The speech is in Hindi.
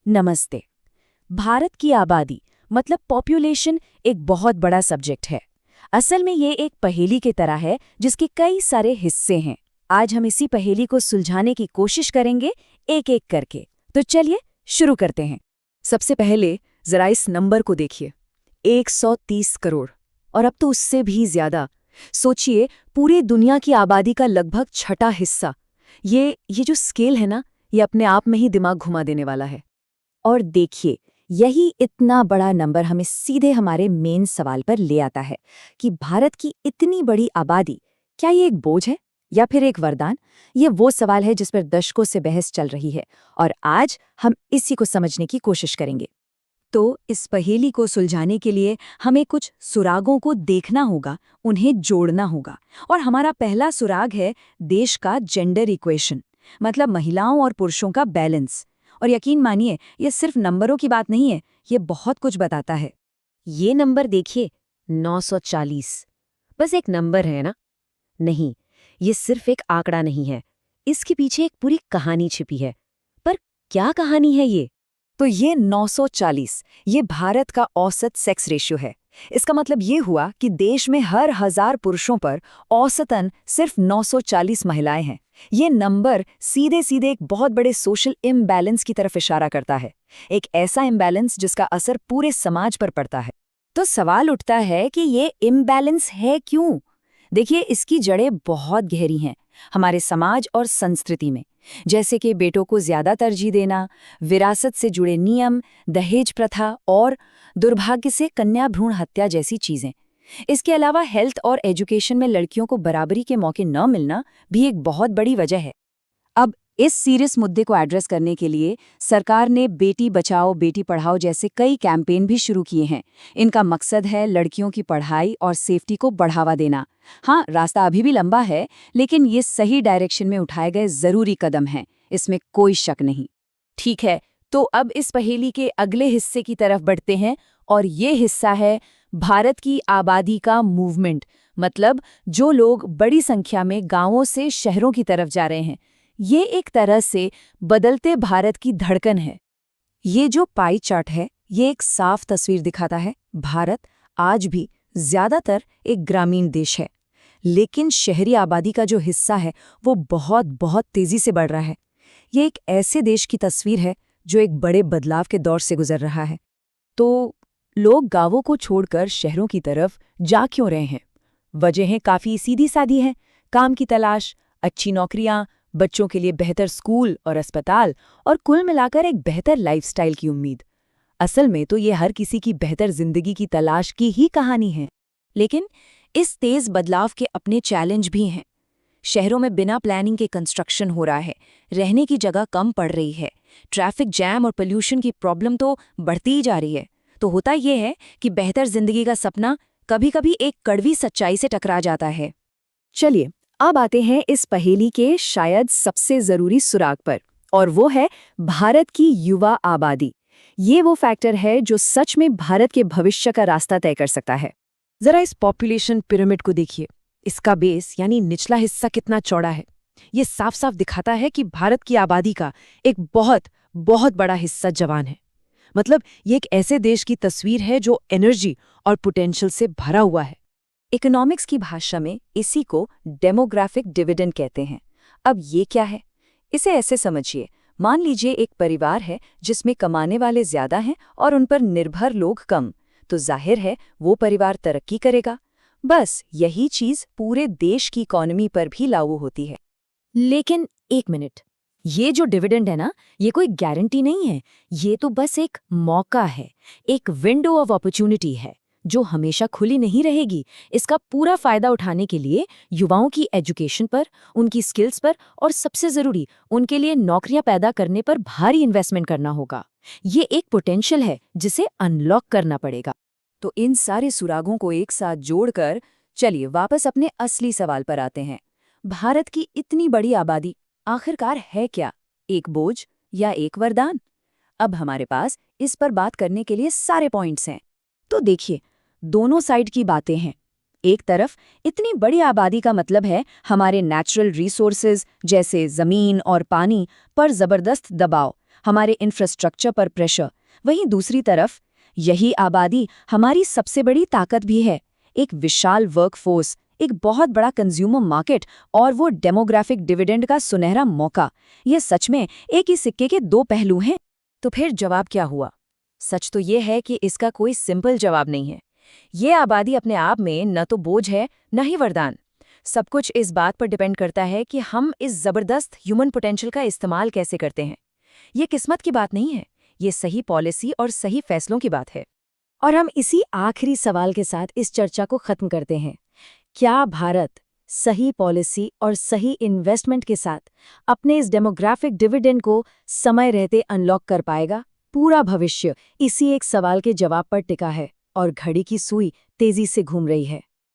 नमस्ते। भारत की आबादी मतलब पॉपुलेशन एक बहुत बड़ा सब्जेक्ट है। असल में ये एक पहेली की तरह है जिसके कई सारे हिस्से हैं। आज हम इसी पहेली को सुलझाने की कोशिश करेंगे एक एक करके। तो चलिए शुरू करते हैं। सबसे पहले जरा इस नंबर को देखिए, 130 करोड़। और अब तो उससे भी ज्यादा। सोचिए, पूरी दुनिया की आबादी का लगभग छठा हिस्सा। ये जो स्केल है ना, ये अपने आप में ही दिमाग घुमा देने वाला है। और देखिए, यही इतना बड़ा नंबर हमें सीधे हमारे मेन सवाल पर ले आता है कि भारत की इतनी बड़ी आबादी, क्या ये एक बोझ है या फिर एक वरदान? ये वो सवाल है जिस पर दशकों से बहस चल रही है और आज हम इसी को समझने की कोशिश करेंगे। तो इस पहेली को सुलझाने के लिए हमें कुछ सुरागों को देखना होगा, उन्हें जोड़ना होगा। और हमारा पहला सुराग है देश का जेंडर इक्वेशन, मतलब महिलाओं और पुरुषों का बैलेंस। और यकीन मानिए, ये सिर्फ नंबरों की बात नहीं है, ये बहुत कुछ बताता है। ये नंबर देखिए, 940। बस एक नंबर है ना? नहीं, ये सिर्फ एक आंकड़ा नहीं है। इसके पीछे एक पूरी कहानी छिपी है। पर क्या कहानी है ये? तो ये 940, ये भारत का औसत सेक्स रेशियो है। इसका मतलब ये हुआ कि देश में हर 1000 पुरुषों पर औसतन सिर्फ 940 महिलाएं हैं। ये नंबर सीधे सीधे एक बहुत बड़े सोशल इम्बैलेंस की तरफ इशारा करता है, एक ऐसा इम्बैलेंस जिसका असर पूरे समाज पर पड़ता है। तो सवाल उठता है कि ये इम्बैलेंस है क्यों? देखिए, इसकी जड़ें बहुत गहरी हैं हमारे समाज और संस्कृति में, जैसे कि बेटों को ज्यादा तरजीह देना, विरासत से जुड़े नियम, दहेज प्रथा और दुर्भाग्य से कन्या भ्रूण हत्या जैसी चीजें। इसके अलावा हेल्थ और एजुकेशन में लड़कियों को बराबरी के मौके न मिलना भी एक बहुत बड़ी वजह है। अब इस सीरियस मुद्दे को एड्रेस करने के लिए सरकार ने बेटी बचाओ बेटी पढ़ाओ जैसे कई कैंपेन भी शुरू किए हैं। इनका मकसद है लड़कियों की पढ़ाई और सेफ्टी को बढ़ावा देना। हाँ, रास्ता अभी भी लंबा है, लेकिन ये सही डायरेक्शन में उठाए गए जरूरी कदम हैं, इसमें कोई शक नहीं। ठीक है, तो अब इस पहेली के अगले हिस्से की तरफ बढ़ते हैं और ये हिस्सा है भारत की आबादी का मूवमेंट, मतलब जो लोग बड़ी संख्या में गांवों से शहरों की तरफ जा रहे हैं। ये एक तरह से बदलते भारत की धड़कन है। ये जो पाई चार्ट है, ये एक साफ तस्वीर दिखाता है। भारत आज भी ज्यादातर एक ग्रामीण देश है, लेकिन शहरी आबादी का जो हिस्सा है वो बहुत बहुत तेजी से बढ़ रहा है। ये एक ऐसे देश की तस्वीर है जो एक बड़े बदलाव के दौर से गुजर रहा है। तो लोग गांवों को छोड़कर शहरों की तरफ जा क्यों रहे हैं? वजहें काफी सीधी सादी हैं। काम की तलाश, अच्छी नौकरियां, बच्चों के लिए बेहतर स्कूल और अस्पताल, और कुल मिलाकर एक बेहतर लाइफस्टाइल की उम्मीद। असल में तो ये हर किसी की बेहतर जिंदगी की तलाश की ही कहानी है। लेकिन इस तेज बदलाव के अपने चैलेंज भी हैं। शहरों में बिना प्लानिंग के कंस्ट्रक्शन हो रहा है, रहने की जगह कम पड़ रही है, ट्रैफिक जैम और पोल्यूशन की प्रॉब्लम तो बढ़ती ही जा रही है। तो होता यह है कि बेहतर जिंदगी का सपना कभी-कभी एक कड़वी सच्चाई से टकरा जाता है। चलिए, अब आते हैं इस पहेली के शायद सबसे जरूरी सुराग पर, और वो है भारत की युवा आबादी। ये वो फैक्टर है जो सच में भारत के भविष्य का रास्ता तय कर सकता है। जरा इस पॉपुलेशन पिरामिड को देखिए। इसका बेस यानी निचला हिस्सा कितना चौड़ा है। ये साफ साफ दिखाता है कि भारत की आबादी का एक बहुत बहुत बड़ा हिस्सा जवान है। मतलब ये एक ऐसे देश की तस्वीर है जो एनर्जी और पोटेंशियल से भरा हुआ है। इकोनॉमिक्स की भाषा में इसी को डेमोग्राफिक डिविडेंड कहते हैं। अब ये क्या है? इसे ऐसे समझिए, मान लीजिए एक परिवार है जिसमें कमाने वाले ज्यादा हैं और उन पर निर्भर लोग कम, तो जाहिर है वो परिवार तरक्की करेगा। बस यही चीज पूरे देश की इकोनॉमी पर भी लागू होती है। लेकिन एक मिनट, ये जो डिविडेंड है ना, ये कोई गारंटी नहीं है। ये तो बस एक मौका है, एक विंडो ऑफ अपॉर्चुनिटी है जो हमेशा खुली नहीं रहेगी। इसका पूरा फायदा उठाने के लिए युवाओं की एजुकेशन पर, उनकी स्किल्स पर और सबसे जरूरी उनके लिए नौकरियां पैदा करने पर भारी इन्वेस्टमेंट करना होगा। ये एक पोटेंशियल है जिसे अनलॉक करना पड़ेगा। तो इन सारे सुरागों को एक साथ जोड़कर चलिए वापस अपने असली सवाल पर आते हैं। भारत की इतनी बड़ी आबादी आखिरकार है क्या? एक बोझ या एक वरदान? अब हमारे पास इस पर बात करने के लिए सारे पॉइंट्स हैं। तो देखिए, दोनों साइड की बातें हैं। एक तरफ इतनी बड़ी आबादी का मतलब है हमारे नेचुरल रिसोर्सेज जैसे जमीन और पानी पर जबरदस्त दबाव। हमारे इंफ्रास्ट्रक्चर पर प्रेशर। वहीं दूसरी तरफ यही आबादी हमारी सबसे बड़ी ताकत भी है। एक विशाल वर्कफोर्स, एक बहुत बड़ा कंज्यूमर मार्केट और वो डेमोग्राफिक डिविडेंड का सुनहरा मौका। ये सच में एक ही सिक्के के दो पहलू हैं। तो फिर जवाब क्या हुआ? सच तो ये है कि इसका कोई सिंपल जवाब नहीं है। ये आबादी अपने आप में न तो बोझ है, न ही वरदान। सब कुछ इस बात पर डिपेंड करता है कि हम इस जबरदस्त ह्यूमन पोटेंशियल का इस्तेमाल कैसे करते हैं। ये किस्मत की बात नहीं है, ये सही पॉलिसी और सही फैसलों की बात है। और हम इसी आखिरी सवाल के साथ इस चर्चा को खत्म करते हैं। क्या भारत सही पॉलिसी और सही इन्वेस्टमेंट के साथ अपने इस डेमोग्राफिक डिविडेंड को समय रहते अनलॉक कर पाएगा? पूरा भविष्य इसी एक सवाल के जवाब पर टिका है और घड़ी की सुई तेजी से घूम रही है।